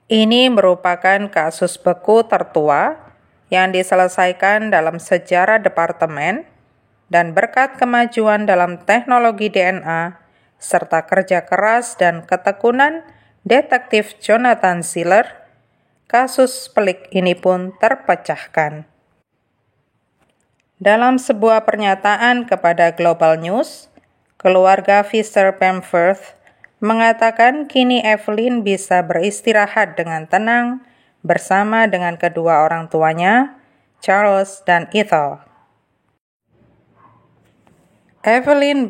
Ini merupakan kasus beku tertua yang diselesaikan dalam sejarah departemen dan berkat kemajuan dalam teknologi DNA serta kerja keras dan ketekunan detektif Jonathan Siller, kasus pelik ini pun terpecahkan. Dalam sebuah pernyataan kepada Global News, keluarga Fisher Bamforth mengatakan kini Evelyn bisa beristirahat dengan tenang bersama dengan kedua orang tuanya, Charles dan Ethel. Evelyn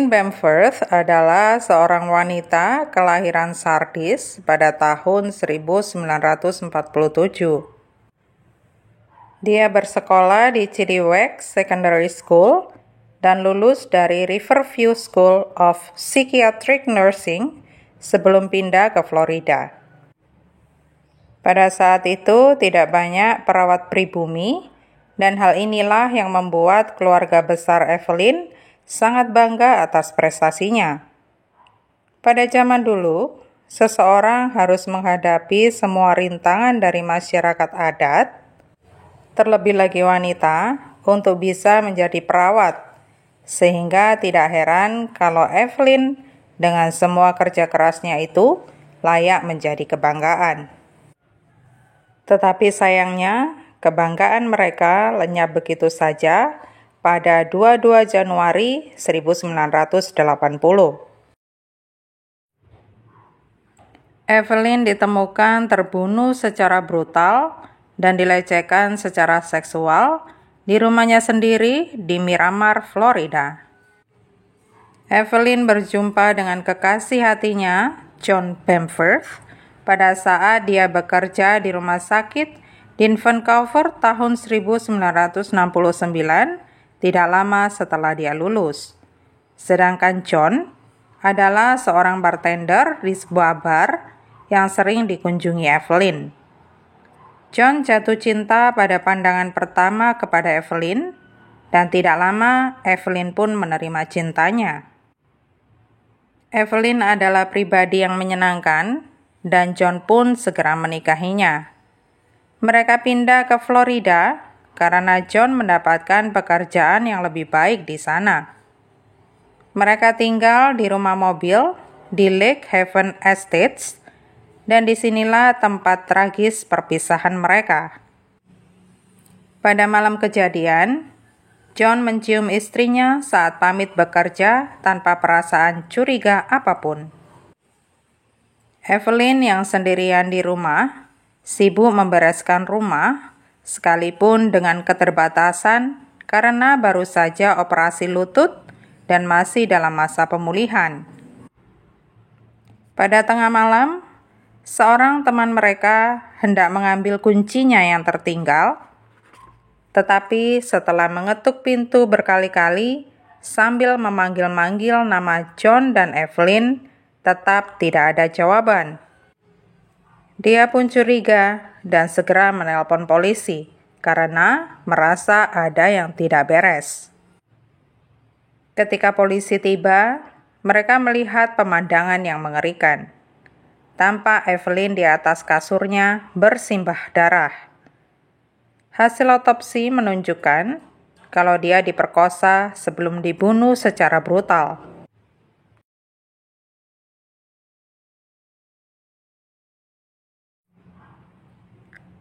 Bamforth adalah seorang wanita kelahiran Sardis pada tahun 1947. Dia bersekolah di Chilliwack Secondary School dan lulus dari Riverview School of Psychiatric Nursing sebelum pindah ke Florida. Pada saat itu tidak banyak perawat pribumi, dan hal inilah yang membuat keluarga besar Evelyn sangat bangga atas prestasinya. Pada zaman dulu, seseorang harus menghadapi semua rintangan dari masyarakat adat, terlebih lagi wanita, untuk bisa menjadi perawat, sehingga tidak heran kalau Evelyn dengan semua kerja kerasnya itu layak menjadi kebanggaan. Tetapi sayangnya, kebanggaan mereka lenyap begitu saja pada 22 Januari 1980. Evelyn ditemukan terbunuh secara brutal dan dilecehkan secara seksual di rumahnya sendiri di Miramar, Florida. Evelyn berjumpa dengan kekasih hatinya, John Bamforth, pada saat dia bekerja di rumah sakit di Vancouver tahun 1969, tidak lama setelah dia lulus. Sedangkan John adalah seorang bartender di sebuah bar yang sering dikunjungi Evelyn. John jatuh cinta pada pandangan pertama kepada Evelyn, dan tidak lama Evelyn pun menerima cintanya. Evelyn adalah pribadi yang menyenangkan, dan John pun segera menikahinya. Mereka pindah ke Florida karena John mendapatkan pekerjaan yang lebih baik di sana. Mereka tinggal di rumah mobil di Lake Haven Estates, dan disinilah tempat tragis perpisahan mereka. Pada malam kejadian, John mencium istrinya saat pamit bekerja tanpa perasaan curiga apapun. Evelyn yang sendirian di rumah, sibuk membereskan rumah, sekalipun dengan keterbatasan karena baru saja operasi lutut dan masih dalam masa pemulihan. Pada tengah malam, seorang teman mereka hendak mengambil kuncinya yang tertinggal, tetapi setelah mengetuk pintu berkali-kali sambil memanggil-manggil nama John dan Evelyn, tetap tidak ada jawaban. Dia pun curiga dan segera menelpon polisi karena merasa ada yang tidak beres. Ketika polisi tiba, mereka melihat pemandangan yang mengerikan. Tampak Evelyn di atas kasurnya bersimbah darah. Hasil otopsi menunjukkan kalau dia diperkosa sebelum dibunuh secara brutal.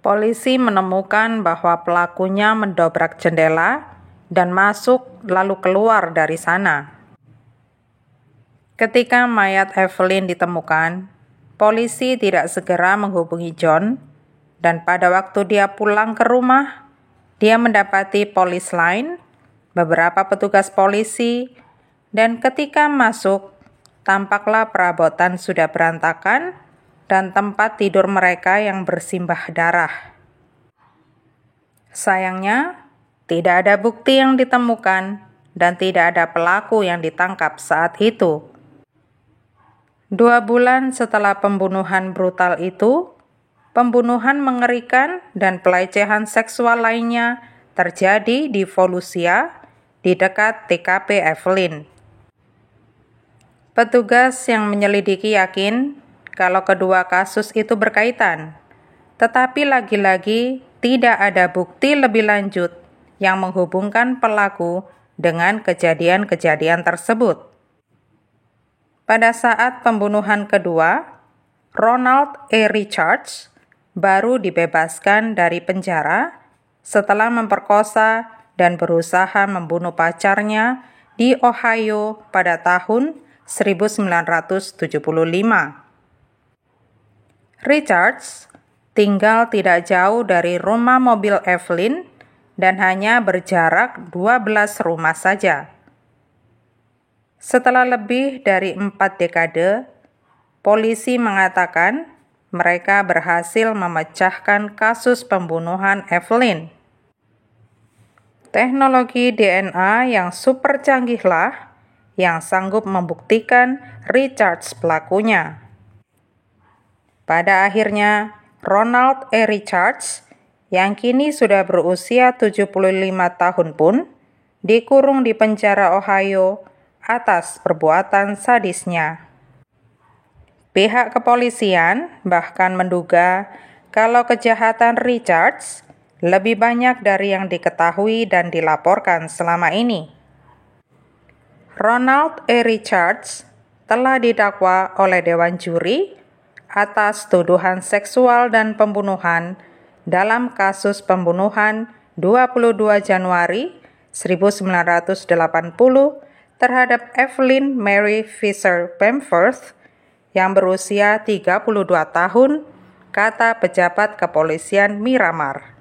Polisi menemukan bahwa pelakunya mendobrak jendela dan masuk lalu keluar dari sana. Ketika mayat Evelyn ditemukan, polisi tidak segera menghubungi John, dan pada waktu dia pulang ke rumah, dia mendapati polis lain, beberapa petugas polisi, dan ketika masuk, tampaklah perabotan sudah berantakan dan tempat tidur mereka yang bersimbah darah. Sayangnya, tidak ada bukti yang ditemukan dan tidak ada pelaku yang ditangkap saat itu. 2 bulan setelah pembunuhan brutal itu, pembunuhan mengerikan dan pelecehan seksual lainnya terjadi di Volusia, di dekat TKP Evelyn. Petugas yang menyelidiki yakin kalau kedua kasus itu berkaitan, tetapi lagi-lagi tidak ada bukti lebih lanjut yang menghubungkan pelaku dengan kejadian-kejadian tersebut. Pada saat pembunuhan kedua, Ronald E. Richards baru dibebaskan dari penjara setelah memperkosa dan berusaha membunuh pacarnya di Ohio pada tahun 1975. Richards tinggal tidak jauh dari rumah mobil Evelyn dan hanya berjarak 12 rumah saja. Setelah lebih dari 4 dekade, polisi mengatakan mereka berhasil memecahkan kasus pembunuhan Evelyn. Teknologi DNA yang super canggihlah yang sanggup membuktikan Richards pelakunya. Pada akhirnya, Ronald E. Richards yang kini sudah berusia 75 tahun pun dikurung di penjara Ohio atas perbuatan sadisnya. Pihak kepolisian bahkan menduga kalau kejahatan Richards lebih banyak dari yang diketahui dan dilaporkan selama ini. Ronald E. Richards telah didakwa oleh Dewan Juri atas tuduhan seksual dan pembunuhan dalam kasus pembunuhan 22 Januari 1980 terhadap Evelyn Mary Fisher Bamforth yang berusia 32 tahun, kata pejabat kepolisian Miramar.